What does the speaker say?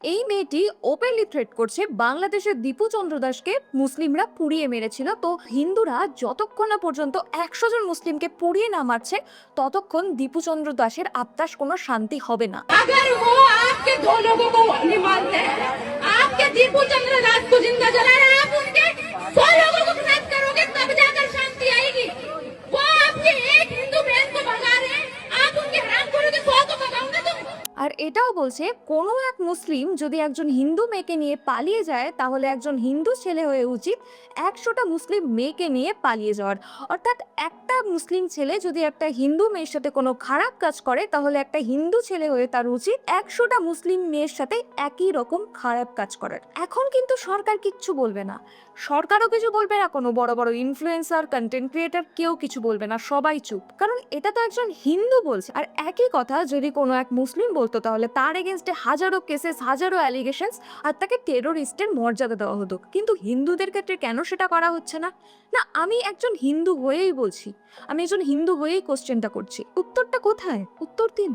এই মেয়েটি openly threat করছে বাংলাদেশের দীপু চন্দ্র দাসকে মুসলিমরা পুড়িয়ে মেরেছিল। তো হিন্দুরা যতক্ষণ না পর্যন্ত 100 জন মুসলিমকে পুড়িয়ে না মারছে ততক্ষণ দীপু চন্দ্র দাসের আত্মার কোনো শান্তি হবে না। अगर वो आपके दो लोगों को नहीं मानते हैं, आपके दीपू चंद्र दास को जिंदा जला रहे हैं, आप उनके 100 लोगों को खत्म करोगे तब जाकर शांति आएगी। वो आपकी एक हिंदू बहन को भगा रहे हैं, आप उनके हरामखोरों के 100 को भगाओगे तुम। আর এটাও বলছে কোনো এক মুসলিম যদি একজন হিন্দু মেয়েকে নিয়ে পালিয়ে যায় তাহলে একজন হিন্দু ছেলে হয়ে উচিত 100টা মুসলিম মেয়েকে নিয়ে পালিয়ে যাওয়ার। অর্থাৎ একটা মুসলিম ছেলে যদি একটা হিন্দু মেয়ের সাথে কোনো খারাপ কাজ করে তাহলে একটা হিন্দু ছেলে হয়ে তার উচিত 100টা মুসলিম মেয়ের সাথে একই রকম খারাপ কাজ করার। এখন কিন্তু সরকার কিচ্ছু বলবে না, সরকারও কিছু বলবে না, কোনো বড় বড় ইনফ্লুয়েন্সার কন্টেন্ট ক্রিয়েটার কেউ কিছু বলবে না, সবাই চুপ। কারণ এটা তো একজন হিন্দু বলছে। আর একই কথা যদি কোনো এক মুসলিম বলতো তাহলে তার এগেনস্টে হাজারো কেসেস, হাজারো অ্যালিগেশনস, আর তাকে টেরোরিস্টের মর্যাদা দেওয়া হতো। কিন্তু হিন্দুদের ক্ষেত্রে কেন সেটা করা হচ্ছে না? না, আমি একজন হিন্দু হয়েই বলছি, আমি একজন হিন্দু হয়েই কোশ্চেনটা করছি। উত্তরটা কোথায়? উত্তর দিন।